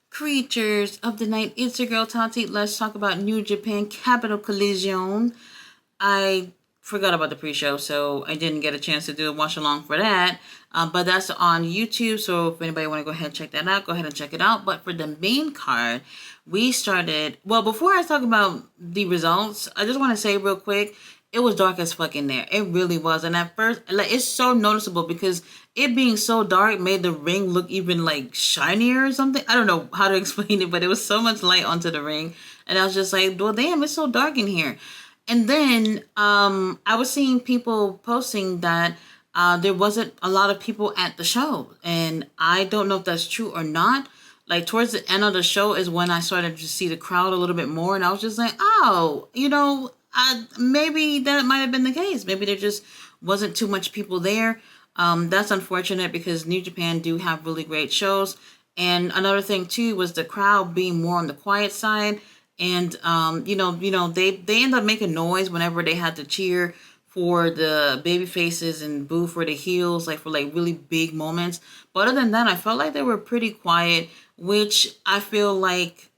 Creatures of the night, it's your girl Tati. Let's talk about New Japan Capital Collision. I forgot about the pre-show, so I didn't get a chance to do a watch along for that. But that's on YouTube, so if anybody want to go ahead and check that out, go ahead and check it out. But for the main card, we started. Well, before I talk about the results, I just want to say real quick, it was dark as fuck in there. It really was. And at first, like, it's so noticeable because it being so dark made the ring look even like shinier or something. I don't know how to explain it, but it was so much light onto the ring. And I was just like, well, damn, it's so dark in here. And then I was seeing people posting that there wasn't a lot of people at the show. And I don't know if that's true or not. Like, towards the end of the show is when I started to see the crowd a little bit more. And I was just like, oh, maybe that might have been the case. Maybe there just wasn't too much people there. That's unfortunate because New Japan do have really great shows. And another thing too was the crowd being more on the quiet side. And they end up making noise whenever they had to cheer for the baby faces and boo for the heels, like for like really big moments. But other than that, I felt like they were pretty quiet, which I feel like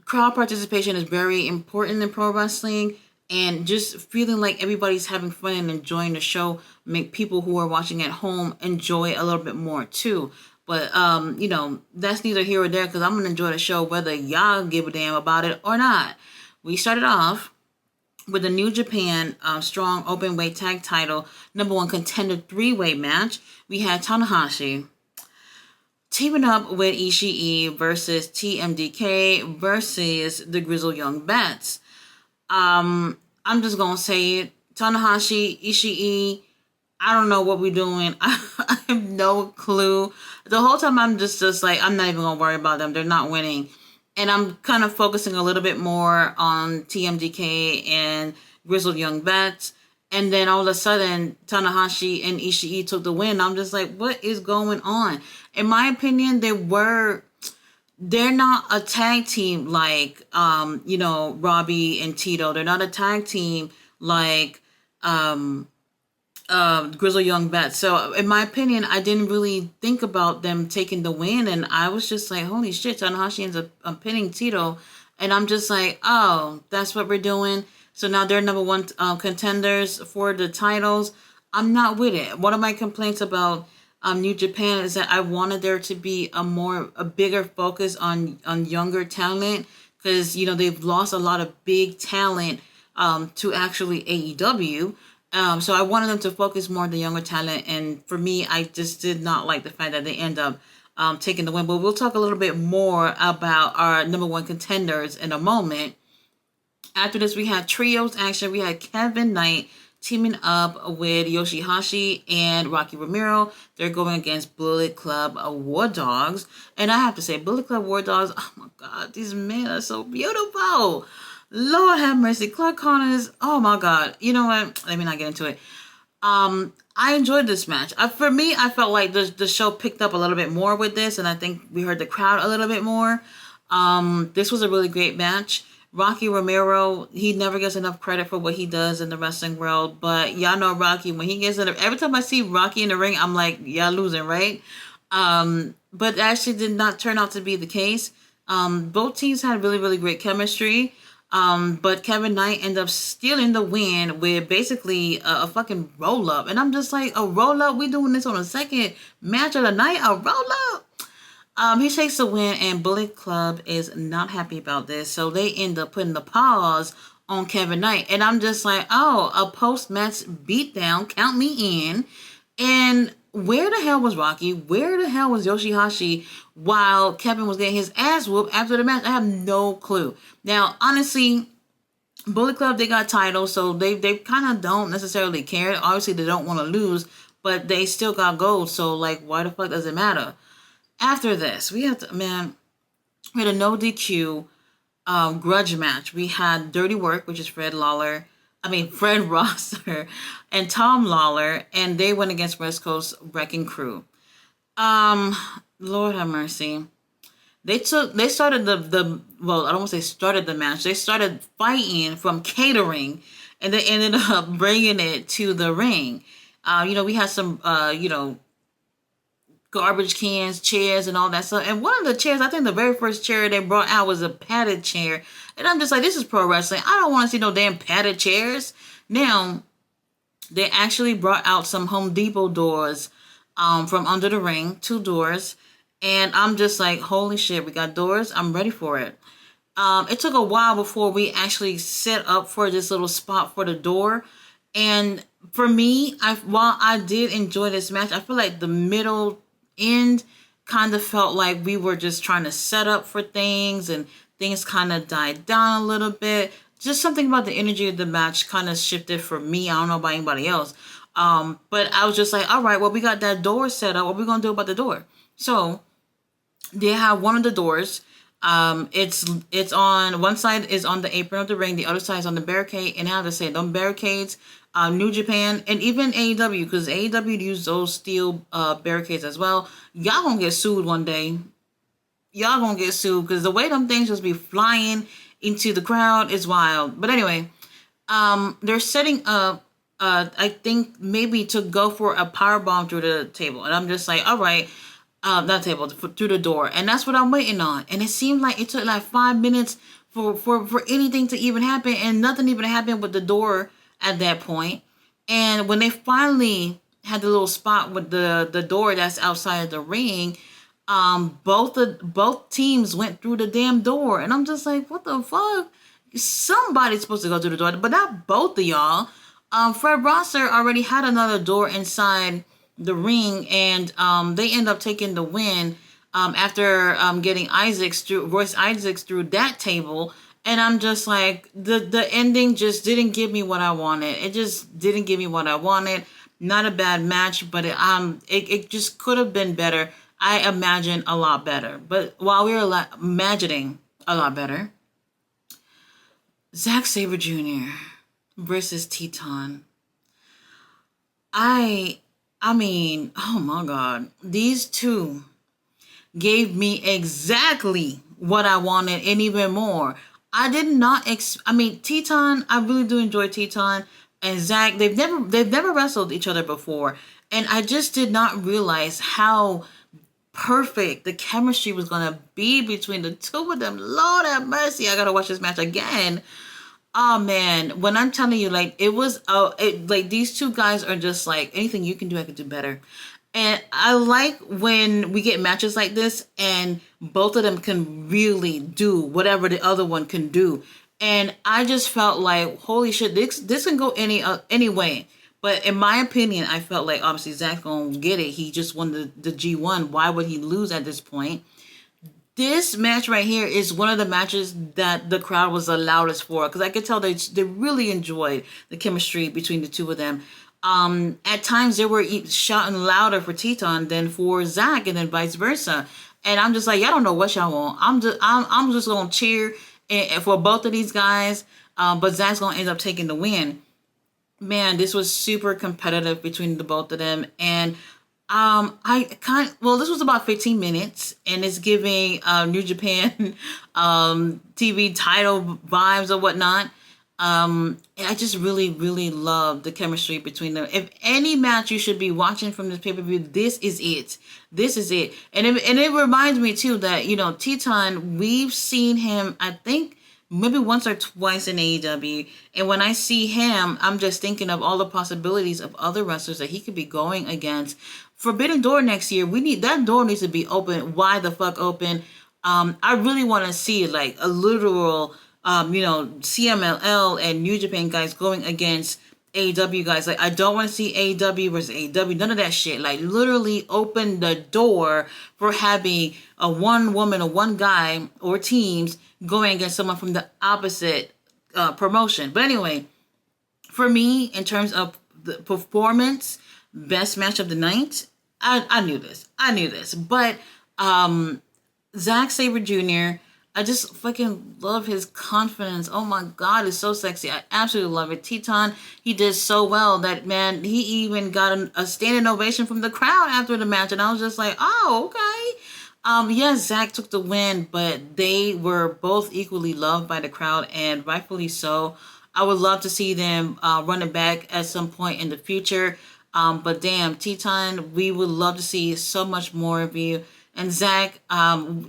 crowd participation is very important in pro wrestling, and just feeling like everybody's having fun and enjoying the show make people who are watching at home enjoy a little bit more too. But that's neither here or there because I'm gonna enjoy the show whether y'all give a damn about it or not. We started off with the New Japan Strong Openweight Tag Title number one contender three-way match. We had Tanahashi teaming up with Ishii versus TMDK versus the Grizzled Young Vets. I'm just gonna say it. Tanahashi, Ishii, I don't know what we're doing. I have no clue. The whole time I'm just like, I'm not even gonna worry about them. They're not winning. And I'm kind of focusing a little bit more on TMDK and Grizzled Young Vets. And then all of a sudden, Tanahashi and Ishii took the win. I'm just like, what is going on? In my opinion, they're not a tag team like, Robbie and Tito. They're not a tag team like Grizzled Young Vets. So in my opinion, I didn't really think about them taking the win. And I was just like, holy shit, Tanahashi ends up pinning Tito. And I'm just like, oh, that's what we're doing. So now they're number one contenders for the titles. I'm not with it. One of my complaints about New Japan is that I wanted there to be a bigger focus on younger talent because they've lost a lot of big talent to actually AEW. So I wanted them to focus more on the younger talent, and for me, I just did not like the fact that they end up taking the win. But we'll talk a little bit more about our number one contenders in a moment. After this, we had trios action. We had Kevin Knight teaming up with Yoshihashi and Rocky Romero. They're going against Bullet Club War Dogs. And I have to say, Bullet Club War Dogs, oh my God, these men are so beautiful. Lord have mercy. Clark Connors, oh my God. You know what? Let me not get into it. I enjoyed this match. For me, I felt like the show picked up a little bit more with this, and I think we heard the crowd a little bit more. This was a really great match. Rocky Romero, he never gets enough credit for what he does in the wrestling world, but y'all know Rocky, when he gets in every time I see Rocky in the ring, I'm like, y'all losing, right? But actually did not turn out to be the case. Both teams had really, really great chemistry. But Kevin Knight ended up stealing the win with basically a fucking roll-up. And I'm just like, a roll-up? We doing this on the second match of the night? A roll-up? He takes the win, and Bullet Club is not happy about this. So they end up putting the pause on Kevin Knight. And I'm just like, oh, a post-match beatdown, count me in. And where the hell was Rocky? Where the hell was Yoshihashi while Kevin was getting his ass whooped after the match? I have no clue. Now, honestly, Bullet Club, they got titles, so they kind of don't necessarily care. Obviously, they don't want to lose, but they still got gold. So, like, why the fuck does it matter? After this, we had a no DQ grudge match. We had Dirty Work, which is Fred Rosser and Tom Lawler, and they went against West Coast Wrecking Crew. Lord have mercy. They started I don't want to say started the match. They started fighting from catering, and they ended up bringing it to the ring. We had some, garbage cans, chairs, and all that stuff. And one of the chairs, I think the very first chair they brought out was a padded chair. And I'm just like, this is pro wrestling. I don't want to see no damn padded chairs. Now, they actually brought out some Home Depot doors from under the ring, 2 doors. And I'm just like, holy shit, we got doors. I'm ready for it. It took a while before we actually set up for this little spot for the door. And for me, while I did enjoy this match, I feel like the middle end kind of felt like we were just trying to set up for things, and things kind of died down a little bit. Just something about the energy of the match kind of shifted for me. I don't know about anybody else. But I was just like, all right, well, we got that door set up. What are we going to do about the door? So they have one of the doors. It's on one side is on the apron of the ring, the other side is on the barricade. And I have to say, them barricades, New Japan and even AEW, because AEW used those steel barricades as well. Y'all gonna get sued one day. Y'all gonna get sued because the way them things just be flying into the crowd is wild. But anyway, they're setting up. I think maybe to go for a power bomb through the table, and I'm just like, all right. Not table, through the door. And that's what I'm waiting on. And it seemed like it took like 5 minutes for anything to even happen. And nothing even happened with the door at that point. And when they finally had the little spot with the door that's outside of the ring, both teams went through the damn door. And I'm just like, what the fuck? Somebody's supposed to go through the door, but not both of y'all. Fred Rosser already had another door inside the ring, and they end up taking the win after getting Royce Isaacs through that table. And I'm just like, the ending just didn't give me what I wanted. It just didn't give me what I wanted. Not a bad match, but it just could have been better. I imagine a lot better. But while we were imagining a lot better, Zack Sabre Jr. versus Teton. I mean, oh my God, these two gave me exactly what I wanted and even more. I did not Teton, I really do enjoy Teton and Zack. They've never wrestled each other before. And I just did not realize how perfect the chemistry was going to be between the two of them. Lord have mercy, I got to watch this match again. Oh man, when I'm telling you, like, it was, like, these two guys are just like, anything you can do, I can do better. And I like when we get matches like this and both of them can really do whatever the other one can do. And I just felt like, holy shit, this can go any way. But in my opinion, I felt like, obviously, Zach's gonna get it. He just won the G1. Why would he lose at this point? This match right here is one of the matches that the crowd was the loudest for, because I could tell they really enjoyed the chemistry between the two of them. At times they were shouting louder for Teton than for Zack, and then vice versa. And I'm just like, y'all don't know what y'all want. I'm just gonna cheer for both of these guys, but Zack's gonna end up taking the win. Man, this was super competitive between the both of them, and this was about 15 minutes, and it's giving New Japan TV title vibes or whatnot. I just really, really love the chemistry between them. If any match you should be watching from this pay-per-view, this is it. This is it. And it reminds me too that, Teton, we've seen him, I think, maybe once or twice in AEW. And when I see him, I'm just thinking of all the possibilities of other wrestlers that he could be going against. Forbidden Door next year, that door needs to be open, wide the fuck open. I really want to see like a literal, CMLL and New Japan guys going against AEW guys. Like, I don't want to see AEW versus AEW, none of that shit. Like, literally open the door for having a one woman or one guy or teams going against someone from the opposite promotion. But anyway, for me, in terms of the performance, best match of the night, I knew this. But Zack Sabre Jr., I just fucking love his confidence. Oh my God, it's so sexy. I absolutely love it. Teton, he did so well that, man, he even got a standing ovation from the crowd after the match. And I was just like, oh, okay. Yes, Zack took the win, but they were both equally loved by the crowd, and rightfully so. I would love to see them run it back at some point in the future. But damn, Teton, we would love to see so much more of you. And Zach,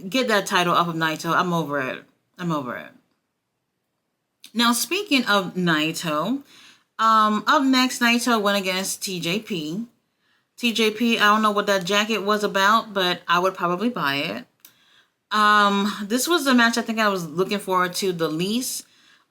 get that title off of Naito. I'm over it. I'm over it. Now, speaking of Naito, up next, Naito went against TJP. TJP, I don't know what that jacket was about, but I would probably buy it. This was the match I think I was looking forward to the least.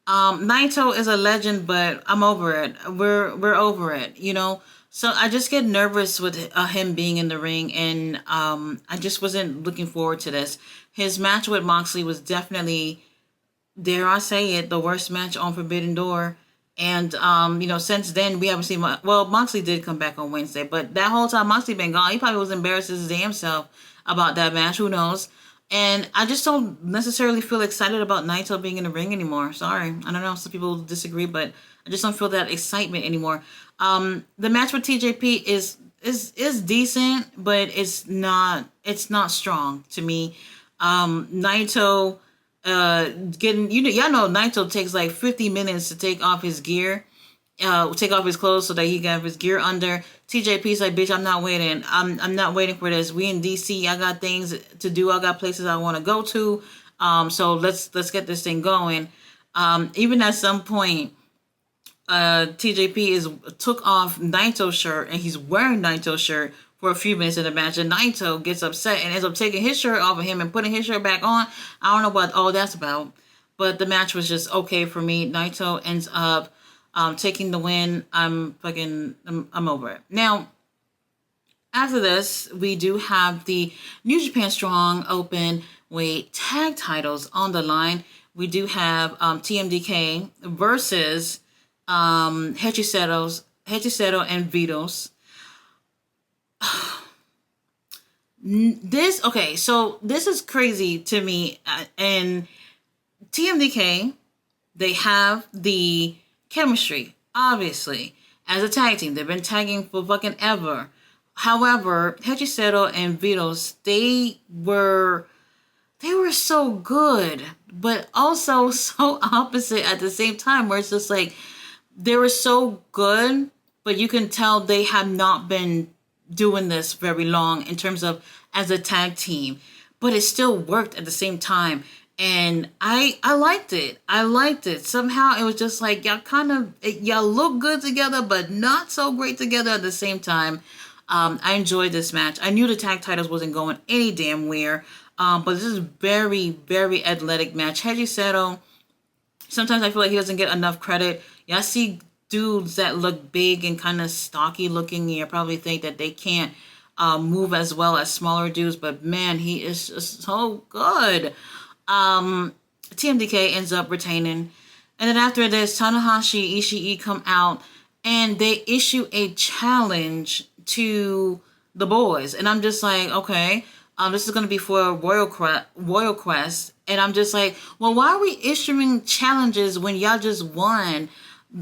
Naito is a legend, but I'm over it. We're over it, you know. So I just get nervous with him being in the ring, and I just wasn't looking forward to this. His match with Moxley was definitely, dare I say it, the worst match on Forbidden Door. And, you know, since then, we haven't seen well, Moxley did come back on Wednesday, but that whole time Moxley been gone. He probably was embarrassed his damn self about that match. Who knows? And I just don't necessarily feel excited about Naito being in the ring anymore. Sorry. I don't know. Some people disagree, but I just don't feel that excitement anymore. The match with TJP is decent, but it's not strong to me. Naito, getting, y'all know Naito takes like 50 minutes to take off his gear, take off his clothes so that he can have his gear under. TJP's like, bitch, I'm not waiting. I'm not waiting for this. We in DC. I got things to do. I got places I want to go to. So let's get this thing going. Even at some point, TJP took off Naito's shirt and he's wearing Naito's shirt for a few minutes in the match, and Naito gets upset and ends up taking his shirt off of him and putting his shirt back on. I don't know what all that's about, but the match was just okay for me. Naito ends up taking the win. I'm over it. Now, after this, we do have the New Japan Strong Open Weight Tag titles on the line. We do have TMDK versus Hechiseto and Vitos. So this is crazy to me. And TMDK, they have the chemistry, obviously, as a tag team. They've been tagging for fucking ever. However, Hechiseto and Vitos, they were so good, but also so opposite at the same time, where it's just like, they were so good, but you can tell they have not been doing this very long in terms of as a tag team, but it still worked at the same time. And I liked it. I liked it. Somehow it was just like, y'all look good together, but not so great together at the same time. I enjoyed this match. I knew the tag titles wasn't going any damn where, but this is very, very athletic match. Hechiseto, sometimes I feel like he doesn't get enough credit. Y'all see dudes that look big and kind of stocky looking, you probably think that they can't move as well as smaller dudes, but man, he is just so good. TMDK ends up retaining, and then after this, Tanahashi, Ishii come out and they issue a challenge to the boys, and I'm just like, okay, this is going to be for Royal Quest, and I'm just like, well, why are we issuing challenges when y'all just won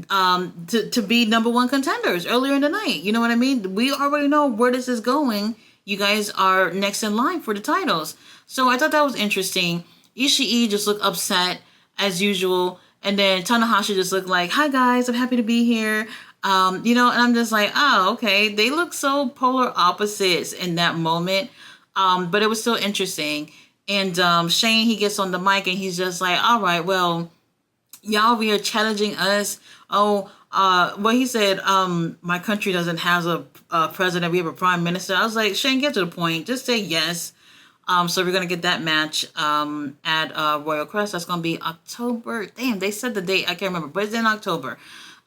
to be number one contenders earlier in the night? You know what I mean? We already know where this is going. You guys are next in line for the titles. So I thought that was interesting. Ishii just looked upset as usual. And then Tanahashi just looked like, hi guys, I'm happy to be here. And I'm just like, oh, okay. They look so polar opposites in that moment. But it was still interesting. And Shane, he gets on the mic and he's just like, all right, well, y'all over here challenging us. He said, my country doesn't have a president. We have a prime minister. I was like, Shane, get to the point. Just say yes. So we're going to get that match at Royal Quest. That's going to be October. Damn, they said the date. I can't remember, but it's in October.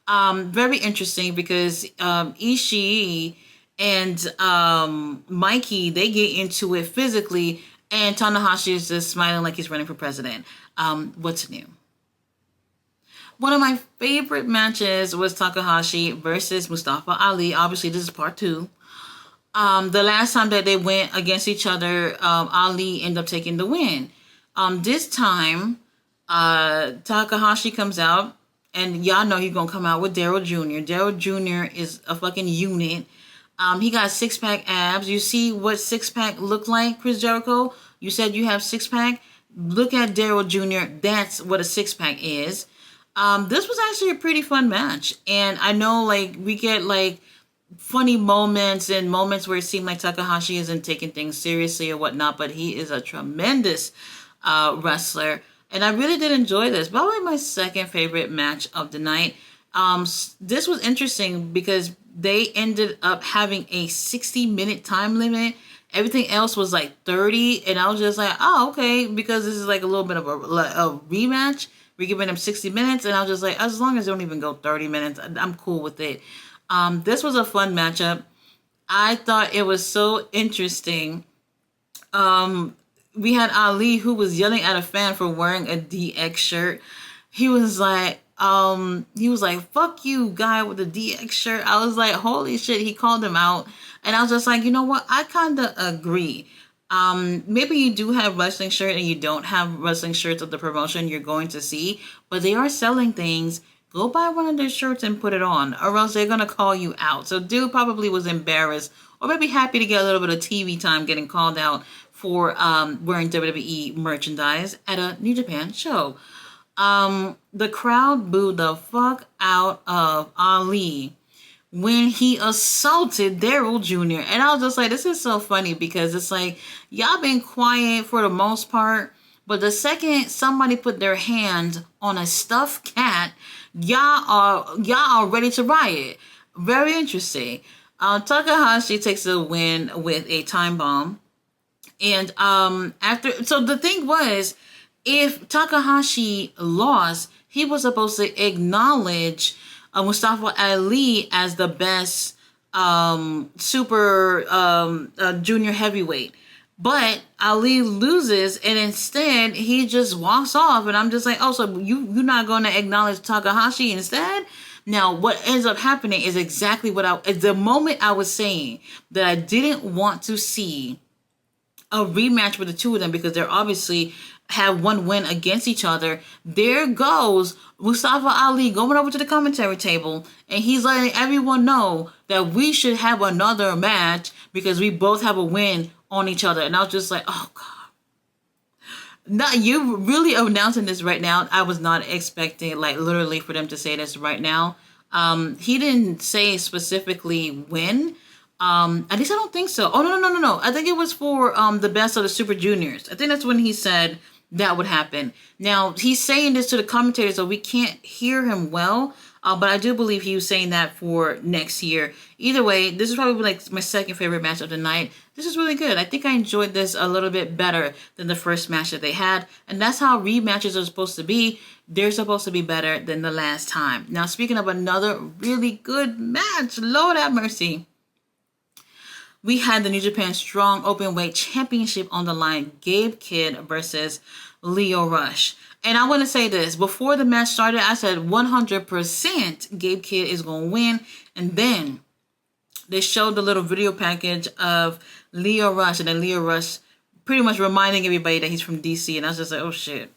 Very interesting because Ishii and Mikey, they get into it physically, and Tanahashi is just smiling like he's running for president. What's new? One of my favorite matches was Takahashi versus Mustafa Ali. Obviously, this is part 2. The last time that they went against each other, Ali ended up taking the win. This time, Takahashi comes out, and y'all know he's going to come out with Daryl Jr. Daryl Jr. is a fucking unit. He got 6-pack abs. You see what 6-pack look like, Chris Jericho? You said you have 6-pack? Look at Daryl Jr. That's what a 6-pack is. This was actually a pretty fun match. And I know, like, we get, like, funny moments and moments where it seemed like Takahashi isn't taking things seriously or whatnot, but he is a tremendous wrestler. And I really did enjoy this. Probably my second favorite match of the night. This was interesting because they ended up having a 60-minute time limit. Everything else was like 30, and I was just like, oh, okay, because this is like a little bit of a rematch. We're giving them 60 minutes, and I was just like, as long as they don't even go 30 minutes, I'm cool with it. This was a fun matchup. I thought it was so interesting. We had Ali who was yelling at a fan for wearing a DX shirt. He was like, fuck you, guy with the DX shirt. I was like, holy shit, he called him out. And I was just like, you know what? I kind of agree. Maybe you do have wrestling shirt and you don't have wrestling shirts of the promotion you're going to see, but they are selling things. Go buy one of their shirts and put it on, or else they're gonna call you out. So dude probably was embarrassed, or maybe happy to get a little bit of TV time getting called out for wearing WWE merchandise at a New Japan show. The crowd booed the fuck out of Ali when he assaulted Daryl Jr. And I was just like, this is so funny because it's like, y'all been quiet for the most part, but the second somebody put their hand on a stuffed cat, y'all are ready to riot. Very interesting. Takahashi takes the win with a time bomb. And so the thing was, if Takahashi lost, he was supposed to acknowledge Mustafa Ali as the best super junior heavyweight. But Ali loses, and instead he just walks off. And I'm just like, oh, so you're not going to acknowledge Takahashi instead? Now, what ends up happening is exactly what the moment I was saying that I didn't want to see a rematch with the two of them because they're obviously have one win against each other. There goes Mustafa Ali going over to the commentary table, and he's letting everyone know that we should have another match because we both have a win on each other. And I was just like, oh God. Not you really announcing this right now. I was not expecting, like, literally for them to say this right now. He didn't say specifically when. At least I don't think so. Oh, no. I think it was for the best of the Super Juniors. I think that's when he said that would happen. Now, he's saying this to the commentators, so we can't hear him well. But I do believe he was saying that for next year. Either way, this is probably like my second favorite match of the night. This is really good. I think I enjoyed this a little bit better than the first match that they had. And that's how rematches are supposed to be. They're supposed to be better than the last time. Now, speaking of another really good match, Lord have mercy. We had the New Japan Strong Openweight Championship on the line. Gabe Kidd versus Lio Rush. And I want to say this. Before the match started, I said 100% Gabe Kidd is going to win. And then they showed the little video package of Lio Rush. And then Lio Rush pretty much reminding everybody that he's from DC. And I was just like, oh, shit.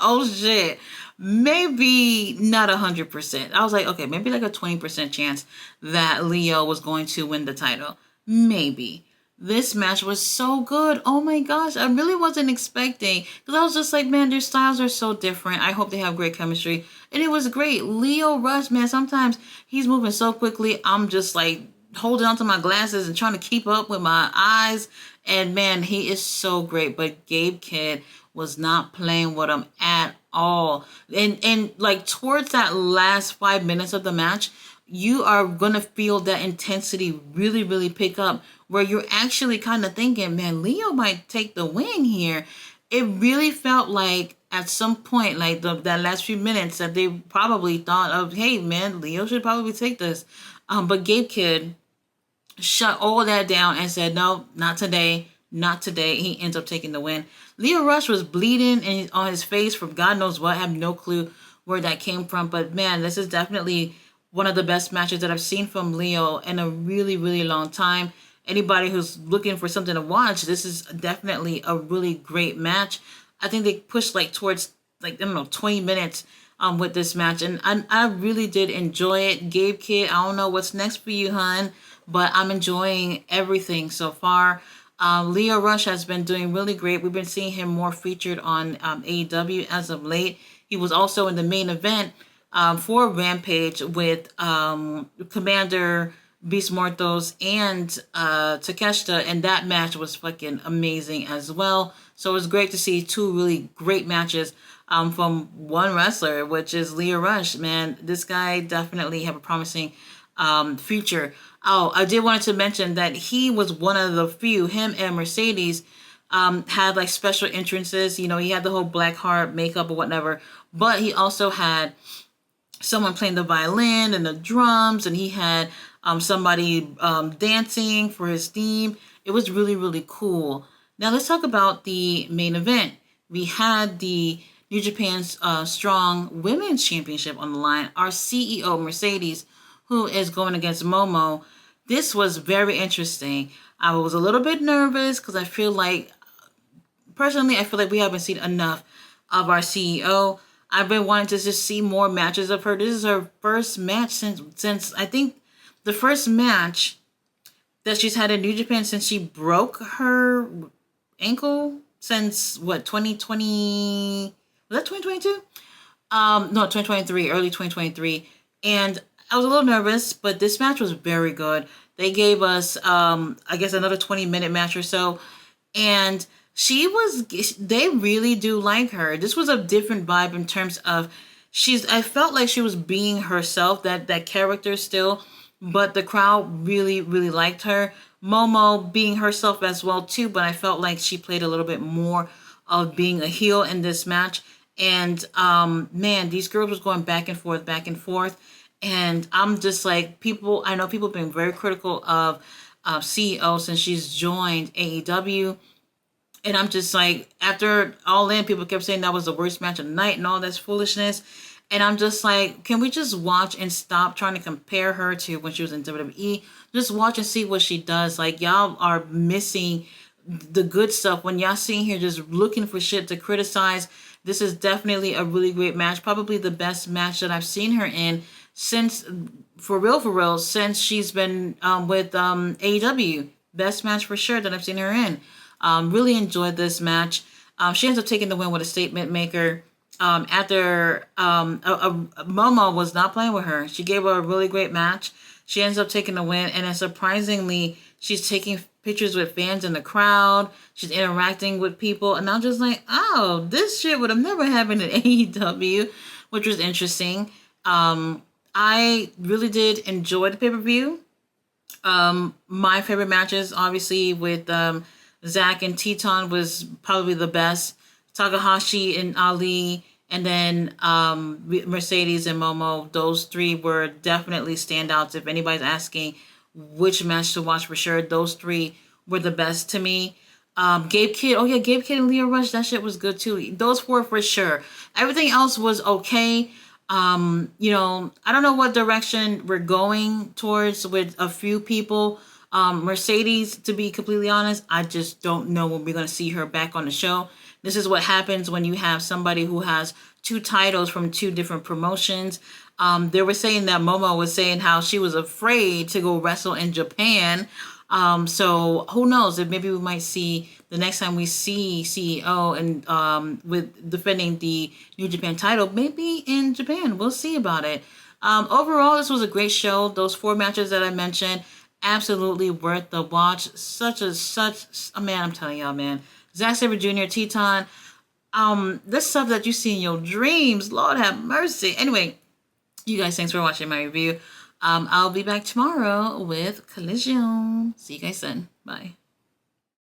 Oh, shit. Maybe not 100%. I was like, okay, maybe like a 20% chance that Lio was going to win the title. Maybe. This match was so good. Oh my gosh, I really wasn't expecting. Because I was just like, man, their styles are so different. I hope they have great chemistry. And it was great. Lio Rush, man, sometimes he's moving so quickly. I'm just like holding onto my glasses and trying to keep up with my eyes. And man, he is so great. But Gabe Kidd was not playing with him at all. And like towards that last 5 minutes of the match, you are going to feel that intensity really, really pick up where you're actually kind of thinking, man, Lio might take the win here. It really felt like at some point, like that last few minutes that they probably thought of, hey, man, Lio should probably take this. But Gabe Kidd shut all that down and said, no, not today. Not today. He ends up taking the win. Lio Rush was bleeding and on his face from God knows what. I have no clue where that came from. But man, this is definitely one of the best matches that I've seen from Lio in a really, really long time. Anybody who's looking for something to watch, this is definitely a really great match. I think they pushed like towards like, I don't know, 20 minutes with this match. And I really did enjoy it. Gabe Kidd, I don't know what's next for you, hun, but I'm enjoying everything so far. Lio Rush has been doing really great. We've been seeing him more featured on AEW as of late. He was also in the main event for Rampage with Commander Beast Mortos and Takeshita, and that match was fucking amazing as well. So it was great to see two really great matches from one wrestler, which is Lio Rush. Man, this guy definitely have a promising future. Oh, I did wanted to mention that he was one of the few, him and Mercedes, had like special entrances. You know, he had the whole black heart makeup or whatever, but he also had someone playing the violin and the drums, and he had somebody dancing for his theme. It was really, really cool. Now let's talk about the main event. We had the New Japan's Strong Women's Championship on the line. Our CEO, Mercedes, who is going against Momo. This was very interesting. I was a little bit nervous because I feel like we haven't seen enough of our CEO. I've been wanting to just see more matches of her. This is her first match since I think the first match that she's had in New Japan since she broke her ankle since what, 2020? Was that 2022? No, 2023, early 2023. And I was a little nervous, but this match was very good. They gave us, I guess, another 20-minute match or so. And they really do like her. This was a different vibe in terms of I felt like she was being herself, that character still, but the crowd really, really liked her. Momo being herself as well too, but I felt like she played a little bit more of being a heel in this match. And man, these girls was going back and forth, back and forth. And I'm just like, I know people have been very critical of CEO since she's joined AEW. And I'm just like, after All In, people kept saying that was the worst match of the night and all this foolishness. And I'm just like, can we just watch and stop trying to compare her to when she was in WWE? Just watch and see what she does. Like, y'all are missing the good stuff when y'all sitting here just looking for shit to criticize. This is definitely a really great match. Probably the best match that I've seen her in since, for real, since she's been with AEW. Best match for sure that I've seen her in. Really enjoyed this match. She ends up taking the win with a statement maker. After Momo was not playing with her. She gave her a really great match. She ends up taking the win, and then surprisingly, she's taking pictures with fans in the crowd. She's interacting with people, and I'm just like, oh, this shit would have never happened at AEW, which was interesting. I really did enjoy the pay-per-view. My favorite matches, obviously, with Zack and Teton was probably the best. Takahashi and Ali, and then Mercedes and Momo. Those three were definitely standouts. If anybody's asking which match to watch for sure, those three were the best to me. Gabe Kidd. Oh yeah, Gabe Kidd and Lio Rush. That shit was good too. Those four for sure. Everything else was okay. I don't know what direction we're going towards with a few people. Mercedes, to be completely honest, I just don't know when we're going to see her back on the show. This is what happens when you have somebody who has two titles from two different promotions. They were saying that Momo was saying how she was afraid to go wrestle in Japan. So who knows if maybe we might see the next time we see CEO and with defending the New Japan title, maybe in Japan. We'll see about it. Overall, this was a great show. Those 4 matches that I mentioned, absolutely worth the watch. Man, I'm telling y'all, man. Zack Sabre Jr., Teton, this stuff that you see in your dreams, Lord have mercy. Anyway, you guys, thanks for watching my review. I'll be back tomorrow with Collision. See you guys then. Bye.